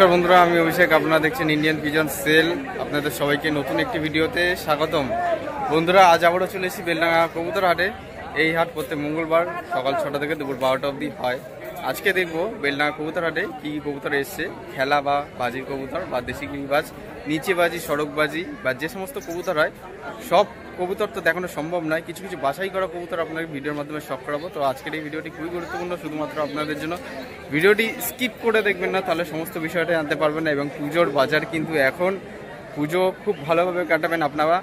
নমস্কার বন্ধুরা, আমি অভিষেক। আপনারা দেখছেন ইন্ডিয়ান পিজন সেল। আপনাদের সবাইকে নতুন একটি ভিডিওতে স্বাগতম। বন্ধুরা, আজ আবারও চলে এসেছি বেলডাঙ্গা কবুতর হাটে। এই হাট প্রত্যেক মঙ্গলবার সকাল 6টা থেকে দুপুর 12টা অবধি হয়। আজকে দেখবো বেলডাঙ্গা কবুতর হাটে কী কী কবুতর এসছে, খেলা বা বাজির কবুতর বা দেশি গিরিবাজ, নিচে বাজি, সড়কবাজি বা যে সমস্ত কবুতর হয় সব কবুতর তো দেখানো সম্ভব নয়। কিছু কিছু বাছাই করা কবুতর আপনাকে ভিডিওর মাধ্যমে শখ করাবো। তো আজকের এই ভিডিওটি খুবই গুরুত্বপূর্ণ শুধুমাত্র আপনাদের জন্য। ভিডিওটি স্কিপ করে দেখবেন না, তাহলে সমস্ত বিষয়টা জানতে পারবেন না। এবং পুজোর বাজার কিন্তু এখন, পুজো খুব ভালোভাবে কাটাবেন আপনারা।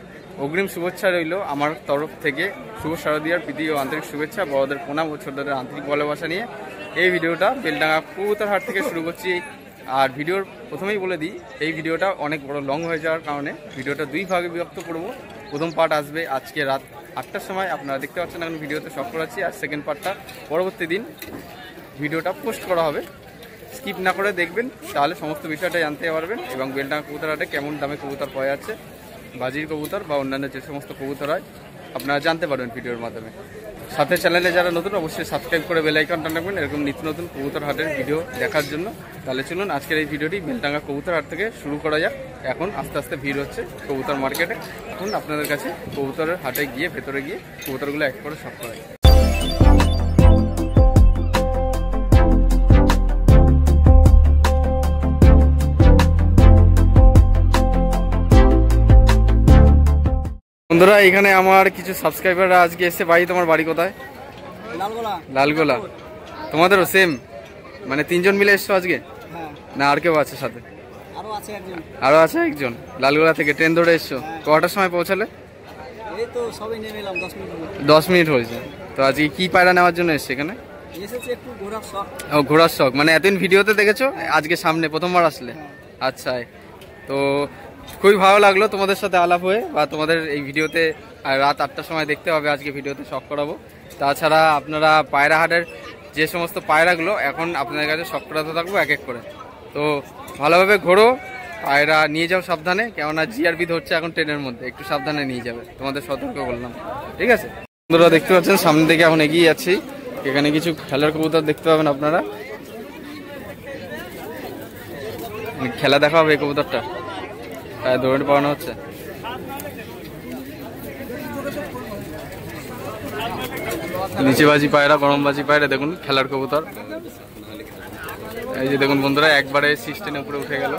অগ্রিম শুভেচ্ছা রইল আমার তরফ থেকে। শুভ শারদীয়ার প্রীতি ও আন্তরিক শুভেচ্ছা, বড়দের প্রণাম ও ছোটদের আন্তরিক ভালোবাসা নিয়ে এই ভিডিওটা বেলডাঙ্গা কবুতর হাট থেকে শুরু করছি। আর ভিডিওর প্রথমেই বলে দিই, এই ভিডিওটা অনেক বড় লং হয়ে যাওয়ার কারণে ভিডিওটা দুই ভাগে বিভক্ত করব। প্রথম পার্ট আসবে আজকে রাত 8টার সময়, আপনারা দেখতে পাচ্ছেন এখন ভিডিওতে শখ করাচ্ছি। আর সেকেন্ড পার্টটা পরবর্তী দিন ভিডিওটা পোস্ট করা হবে। স্কিপ না করে দেখবেন, তাহলে সমস্ত বিষয়টা জানতে পারবেন। এবং বেলডাঙ্গা কবুতর হাটে কেমন দামে কবুতর পাওয়া যাচ্ছে, বাজির কবুতর বা অন্যান্য যে সমস্ত কবুতর হয় আপনারা জানতে পারবেন ভিডিওর মাধ্যমে। সাথে চ্যানেলে যারা নতুন অবশ্যই সাবস্ক্রাইব করে বেল আইকনটা রাখবেন এরকম নিত্য নতুন কবুতর হাটের ভিডিও দেখার জন্য। তাহলে চলুন আজকের এই ভিডিওটি বেলডাঙ্গা কবুতর হাট থেকে শুরু করা যাক। এখন আস্তে আস্তে ভিড় হচ্ছে কবুতর মার্কেটে। এখন আপনাদের কাছে কবুতরের হাটে গিয়ে ভেতরে গিয়ে কবুতরগুলো এক করে শখ করা যায়। বন্ধুরা, এখানে আমার কিছু সাবস্ক্রাইবাররা আজকে এসছে। ভাই, তোমার বাড়ি কোথায়? লালগোলা। তোমাদেরও সেম, মানে 3জন মিলে এসছো আজকে? না আর কেউ আছে সাথে? আরো আছে একজন। লালগোলা থেকে ট্রেন ধরে এসছো? কটার সময় পৌঁছালে? 10 মিনিট হয়েছে। তো আজকে কি পায়রা নেওয়ার জন্য এসছে এখানে? ও, ঘোড়ার শখ। মানে এতদিন ভিডিওতে দেখেছো, আজকে সামনে প্রথমবার আসলে? আচ্ছা, তো খুবই ভালো লাগলো তোমাদের সাথে আলাপ হয়ে, বা তোমাদের এই ভিডিওতে রাত 8টার সময় দেখতে হবে। আজকে ভিডিওতে শখ করাবো। তাছাড়া আপনারা পায়রা হাটের যে সমস্ত পায়রাগুলো এখন আপনাদের কাছে শখ করাতে থাকবো এক এক করে। তো ভালোভাবে ঘোরো, পায়রা নিয়ে যাও সাবধানে, কেননা জিআরপি ধরছে এখন ট্রেনের মধ্যে, একটু সাবধানে নিয়ে যাবে, তোমাদের সতর্ক বললাম, ঠিক আছে? বন্ধুরা, দেখতে পাচ্ছেন সামনে থেকে এখন এগিয়ে যাচ্ছি। এখানে কিছু খেলার কবুতর দেখতে পাবেন আপনারা। খেলা দেখা হবে এই কবুতরটা, দৌড়ে পাওয়ানো হচ্ছে। নিচে বাজি পায়রা, গরম বাজি পায়রা, দেখুন খেলার কবুতর। এই যে দেখুন বন্ধুরা, একবারে সিস্টেমের উপরে উঠে গেল।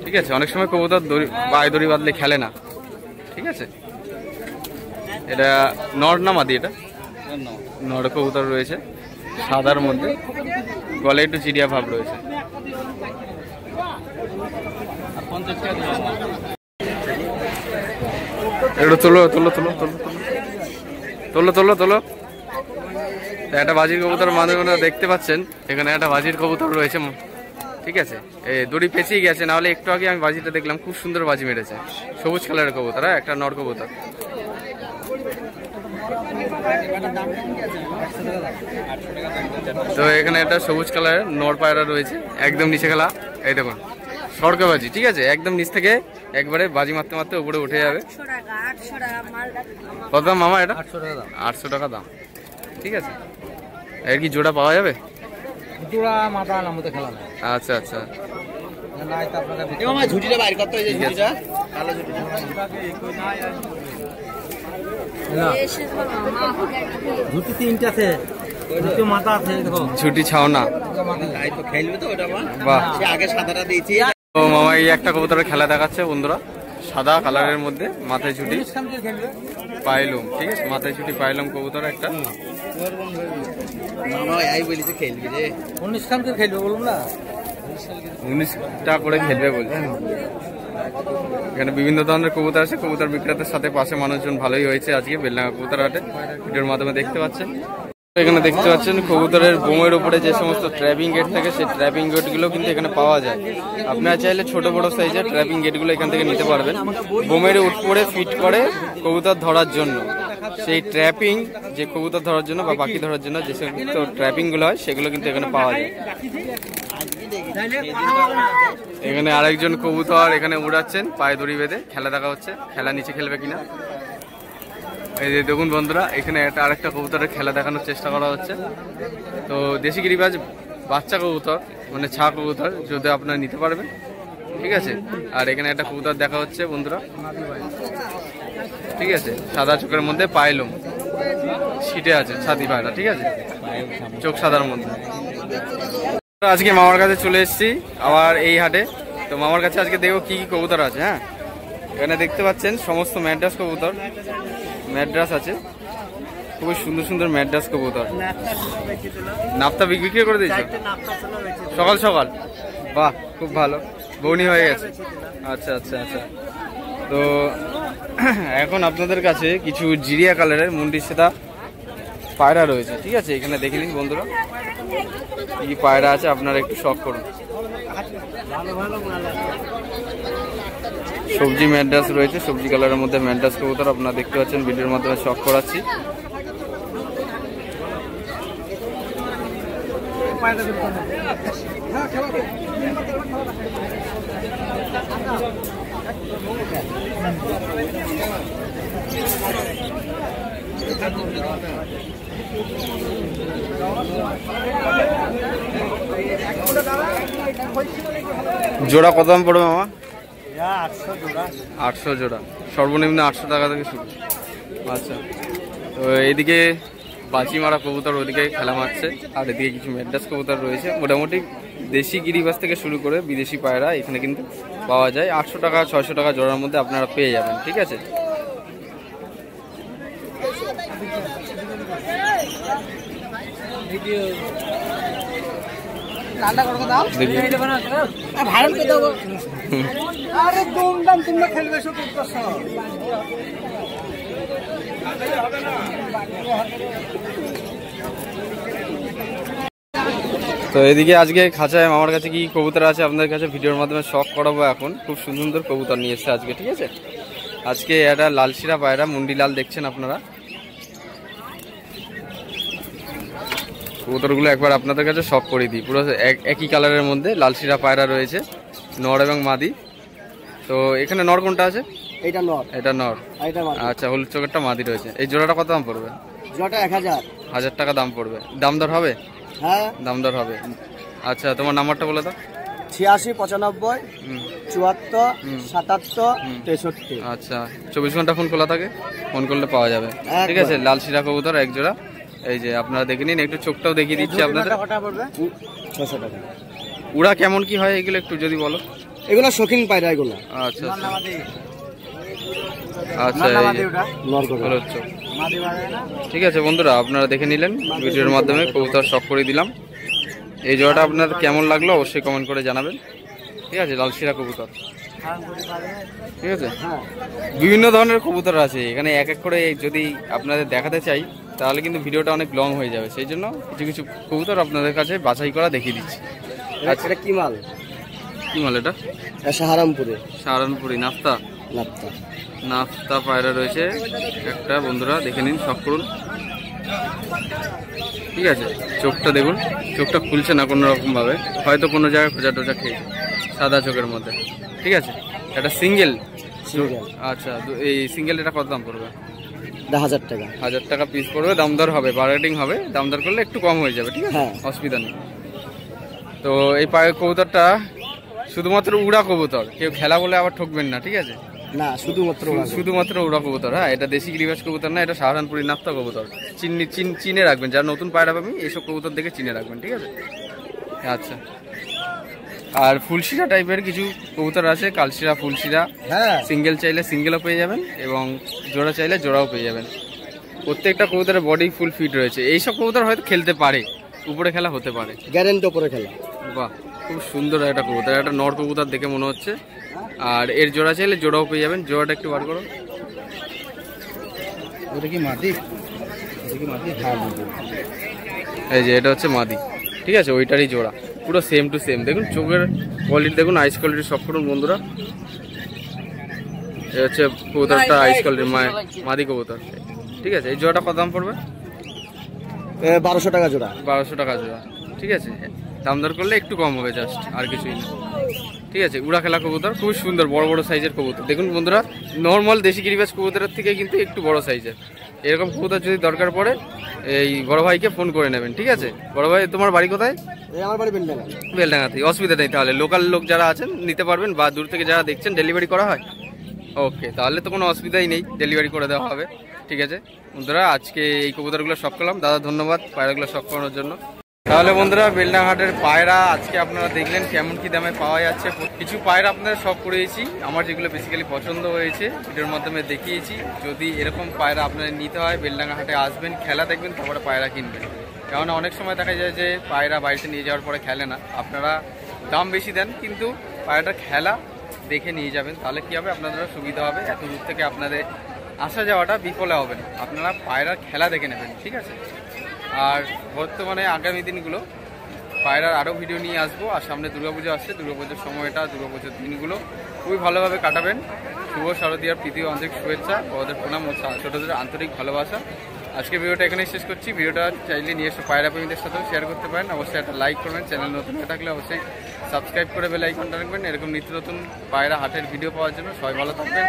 ঠিক আছে, অনেক সময় কবুতর পায়ে দড়ি বাঁধলে খেলে না, ঠিক আছে? এটা নর না মাদি? এটা নর কবুতর রয়েছে, সাদার মধ্যে, গলে একটু চিড়িয়া ভাব রয়েছে। একটু তোলো তোলো তোলো তোলো তোলো তোলো তোলো। একটা বাজির কবুতর মানুষ দেখতে পাচ্ছেন, এখানে একটা বাজির কবুতর রয়েছে, ঠিক আছে? এই দড়ি পেঁচিয়ে গেছে, নাহলে একটু আগে আমি বাজিটা দেখলাম, খুব সুন্দর বাজি মেরেছে। সবুজ কালারের কবুতর, একটা নর কবুতর। তো এখানে একটা সবুজ কালারের নর পায়রা রয়েছে, একদম নিচে খেলা। এই দেখুন সড়কে বাজি, ঠিক আছে? একদম নিচ থেকে একবারে বাজি মারতে মারতে উপরে উঠে যাবে। কত দাম মামা এটা? 800 টাকা দাম, ঠিক আছে? এর কি জোড়া পাওয়া যাবে? আচ্ছা আচ্ছা, ঝুটি ছাও না। তো মামা এই একটা কবুতরের খেলা দেখাচ্ছে বন্ধুরা, সাদা কালারের মধ্যে, মাথায় ঝুটি, পাইলুম, ঠিক আছে? মাথায় ঝুটি পাইলুম কবুতর একটা। 19টা করে খেলবে বলছে। এখানে বিভিন্ন ধরনের কবুতর আছে। কবুতর বিক্রেতার সাথে পাশে মানুষজন ভালোই হয়েছে আজকে বেলডাঙ্গা কবুতর হাটে, ভিডিওর মাধ্যমে দেখতে পাচ্ছেন। এখানে দেখতে পাচ্ছেন কবুতরের বোমের উপরে যে সমস্ত ট্র্যাপিং গেট থাকে, সেই ট্র্যাপিং গেটগুলো কিন্তু এখানে পাওয়া যায়। আপনারা চাইলে ছোট বড় সাইজের ট্র্যাপিং গেটগুলো এখান থেকে নিতে পারবেন। বোমের উপরে ফিট করে কবুতর ধরার জন্য, সেই ট্র্যাপিং যে কবুতর ধরার জন্য বা পাখি ধরার জন্য যে সমস্ত ট্র্যাপিংগুলো হয় সেগুলো কিন্তু এখানে পাওয়া যায়। এখানে আরেকজন কবুতর এখানে উড়াচ্ছেন, পায়ে দড়ি বেঁধে খেলা দেখা হচ্ছে। খেলা নিচে খেলবে কিনা। এই যে দেখুন বন্ধুরা, এখানে আরেকটা কবুতরের খেলা দেখানোর চেষ্টা করা হচ্ছে। তো দেশি গিরিবাজ বাচ্চা কবুতর, মানে ছা কবুতর, যদি আপনারা নিতে পারবেন, ঠিক আছে। আর এখানে একটা কবুতর দেখা হচ্ছে বন্ধুরা, ঠিক আছে, সাদা চোখের মধ্যে পায়লম ছিটে আছে, ছাতি পায়রা, ঠিক আছে, চোখ সাদার মধ্যে। আজকে মামার কাছে চলে এসেছি আবার এই হাটে। তো মামার কাছে আজকে দেখবো কি কি কবুতর আছে। হ্যাঁ, এখানে দেখতে পাচ্ছেন সমস্ত ম্যাড্রাস কবুতর, ম্যাড্রাস আছে, খুবই সুন্দর সুন্দর ম্যাড্রাস কবুতর। নাপ্তা বিক্রি করে দিয়েছে সকাল সকাল? বাহ, খুব ভালো, বৌনি হয়ে গেছে। আচ্ছা আচ্ছা আচ্ছা। তো এখন আপনাদের কাছে কিছু জিরিয়া কালারের মুন্ডি সেদা পায়রা রয়েছে, ঠিক আছে। এখানে দেখে নিন বন্ধুরা কি পায়রা আছে, আপনারা একটু শখ করুন। সবজি ম্যাড্রাস রয়েছে, সবজি কালারের মধ্যে ম্যাড্রাস কবুতর আপনারা দেখতে পাচ্ছেন, ভিডিওর মাধ্যমে শখ করাচ্ছি। জোড়া কত দাম পড়বে মামা? 800 জোড়া, সর্বনিম্ন 800 টাকা থেকে শুরু। আচ্ছা, তো এইদিকে বাজি মারা কবুতর ওদিকে খেলা মারছে, আর এদিকে কিছু ম্যাড্রাস কবুতর রয়েছে। মোটামুটি দেশি গিরিবাস থেকে শুরু করে বিদেশি পায়রা এখানে কিন্তু পাওয়া যায়। 800 টাকা 600 টাকা জোড়ার মধ্যে আপনারা পেয়ে যাবেন, ঠিক আছে। তো এদিকে আজকে খাঁচায় আমার কাছে কি কবুতর আছে আপনাদের কাছে ভিডিওর মাধ্যমে শখ করাবো। এখন খুব সুন্দর সুন্দর কবুতর নিয়ে এসছে আজকে, ঠিক আছে। আজকে একটা লালশিরা পায়রা, মুন্ডি লাল দেখছেন আপনারা। কবুতরগুলো একবার আপনাদের কাছে শখ করে দিই, পুরো একই কালারের মধ্যে লালশিরা পায়রা রয়েছে, নর এবং মাদি। তো এখানে নর কোনটা আছে? এটা নর। এটা নর, আচ্ছা। হলুদ চোখেরটা মাদি রয়েছে। এই জোড়াটা কত দাম পড়বে? জোড়াটা 1000 টাকা দাম পড়বে। দাম দর হবে? হ্যাঁ, দাম দর হবে। আচ্ছা, তোমার নাম্বারটা বলে দাও। 86 95 74 77 63। আচ্ছা, 24 ঘন্টা ফোন খোলা থাকে, ফোন করলে পাওয়া যাবে, ঠিক আছে। লাল শিরা কবুতর এক জোড়া, এই যে আপনারা দেখে নিন। একটু চোখটাও দেখিয়ে দিচ্ছি আপনাদের। 600 টাকা। উড়া কেমন কি হয় এগুলো একটু যদি বলো। এগুলো শৌখিন পায়রা এগুলো। আচ্ছা আচ্ছা, হলুদ চোখ, ঠিক আছে বন্ধুরা, আপনারা দেখে নিলেন ভিডিওর মাধ্যমে। কবুতর শখ করে দিলাম। এই জোড়াটা আপনার কেমন লাগলো অবশ্যই কমেন্ট করে জানাবেন, ঠিক আছে। লালশিরা কবুতর, ঠিক আছে। বিভিন্ন ধরনের কবুতর আছে এখানে, এক এক করে যদি আপনাদের দেখাতে চাই তাহলে কিন্তু ভিডিওটা অনেক লং হয়ে যাবে। সেই জন্য কিছু কিছু কবুতর আপনাদের কাছে বাছাই করা দেখিয়ে দিচ্ছি। আচ্ছা, এটা কি মাল? কি মাল এটা? সাহারানপুরি নাফতা। নাফতা পায়রা রয়েছে একটা, বন্ধুরা দেখে নিন, শখ করুন, ঠিক আছে। চোখটা দেখুন, চোখটা খুলছে না কোনো রকম ভাবে, হয়তো কোনো জায়গায় খোঁজা টোজা খেয়েছে, সাদা চোখের মধ্যে, ঠিক আছে। এটা সিঙ্গেল। আচ্ছা, এই সিঙ্গেল এটা কত দাম পড়বে? 1000 টাকা। 1000 টাকা পিস পড়বে। দাম দর হবে, বার্গেনিং হবে, দাম দর করলে একটু কম হয়ে যাবে, ঠিক আছে, অসুবিধা নেই। তো এই কবুতরটা শুধুমাত্র উড়া কবুতর, কেউ খেলা বলে আবার ঠকবেন না, ঠিক আছে। না, শুধুমাত্র উড়া কবুতর। হ্যাঁ, এটা দেশি গিরিবাস কবুতর না, এটা সাহারানপুরি নাফতা কবুতর। চিনে রাখবেন, যারা নতুন পায়রা পাবেন এইসব কবুতর দেখে চিনে রাখবেন, ঠিক আছে। আচ্ছা, আর ফুলশিরা টাইপের কিছু কবুতর আছে, কালশিরা, ফুলশিরা। সিঙ্গেল চাইলে সিঙ্গেলও পেয়ে যাবেন এবং জোড়া চাইলে জোড়াও পেয়ে যাবেন। প্রত্যেকটা কবুতরের বডি ফুল ফিট রয়েছে। এইসব কবুতর হয়তো খেলতে পারে, উপরে খেলা হতে পারে, গ্যারান্টি উপরে খেলা। বাহ, খুব সুন্দর একটা কবুতর, একটা নর কবুতর দেখে মনে হচ্ছে। আর এর জোড়া চাইলে জোড়াও পেয়ে যাবেন। জোড়াটা একটু বার করো। ওটা কি মাদি? এই যে এটা হচ্ছে মাদি, ঠিক আছে, ওইটারই জোড়া, পুরো সেম টু সেম। দেখুন চোখের কোয়ালিটি দেখুন, আইস কোয়ালিটি সব করুন বন্ধুরা। এই হচ্ছে কবুতরটা আইস কোয়ালিটির মাদি কবুতর, ঠিক আছে। এই জোড়াটা কত দাম পড়বে? 1200 টাকা জোড়া। 1200 টাকা জোড়া, ঠিক আছে। দাম দর করলে একটু কম হবে, জাস্ট, আর কিছুই না, ঠিক আছে। উড়া খেলা কবুতর, খুব সুন্দর বড় বড় সাইজের কবুতর। দেখুন বন্ধুরা, নর্মাল দেশি গিরিবাজ কবুতরের থেকে কিন্তু একটু বড় সাইজের। এরকম কবুতর যদি দরকার পড়ে এই বড় ভাইকে ফোন করে নেবেন, ঠিক আছে? বড় ভাই তোমার বাড়ি কোথায়? এই আমার বাড়ি বেলডাঙ্গা। বেলডাঙ্গাতে, অসুবিধা নেই। তাহলে লোকাল লোক যারা আছেন নিতে পারবেন, বা দূর থেকে যারা দেখছেন ডেলিভারি করা হয়। ওকে, তাহলে তো কোনো অসুবিধাই নেই, ডেলিভারি করে দেওয়া হবে। ঠিক আছে বন্ধুরা, আজকে এই কবুতরগুলো শখ করলাম। দাদা ধন্যবাদ পায়রাগুলো শখ করানোর জন্য। তাহলে বন্ধুরা, বেলডাঙ্গা হাটের পায়রা আজকে আপনারা দেখলেন কেমন কি দামে পাওয়া যাচ্ছে। কিছু পায়রা আপনারা শখ করিয়েছি, আমার যেগুলো বেসিক্যালি পছন্দ হয়েছে ভিডিওর মাধ্যমে দেখিয়েছি। যদি এরকম পায়রা আপনারা নিতে হয়, বেলডাঙ্গা হাটে আসবেন, খেলা দেখবেন, তারপরে পায়রা কিনবেন। কেননা অনেক সময় দেখা যায় যে পায়রা বাড়িতে নিয়ে যাওয়ার পরে খেলে না, আপনারা দাম বেশি দেন কিন্তু পায়রাটার খেলা দেখে নিয়ে যাবেন, তাহলে কী হবে আপনাদের সুবিধা হবে। এত দূর থেকে আপনাদের আসা যাওয়াটা বিফলে হবে না, আপনারা পায়রার খেলা দেখে নেবেন, ঠিক আছে? আর বর্তমানে আগামী দিনগুলো পায়রার আরও ভিডিও নিয়ে আসবো। আর সামনে দুর্গাপুজো আসছে, দুর্গাপুজোর সময়টা, দুর্গাপুজোর দিনগুলো খুবই ভালোভাবে কাটাবেন। শুভ শারদীয়ার প্রীতি ও আন্তরিক শুভেচ্ছা, বড়দের প্রণাম ও ছোটদের আন্তরিক ভালোবাসা। আজকে ভিডিওটা এখানেই শেষ করছি। ভিডিওটা চাইলে নিয়ে এসে পায়রা প্রেমীদের সাথেও শেয়ার করতে পারেন। অবশ্যই একটা লাইক করবেন, চ্যানেল নতুন হয়ে থাকলে অবশ্যই সাবস্ক্রাইব করে বেল আইকনটা রাখবেন এরকম নিত্য নতুন পায়রা হাটের ভিডিও পাওয়ার জন্য। সবাই ভালো থাকবেন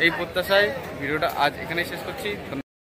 এই প্রত্যাশায় ভিডিওটা আজ এখানেই শেষ করছি।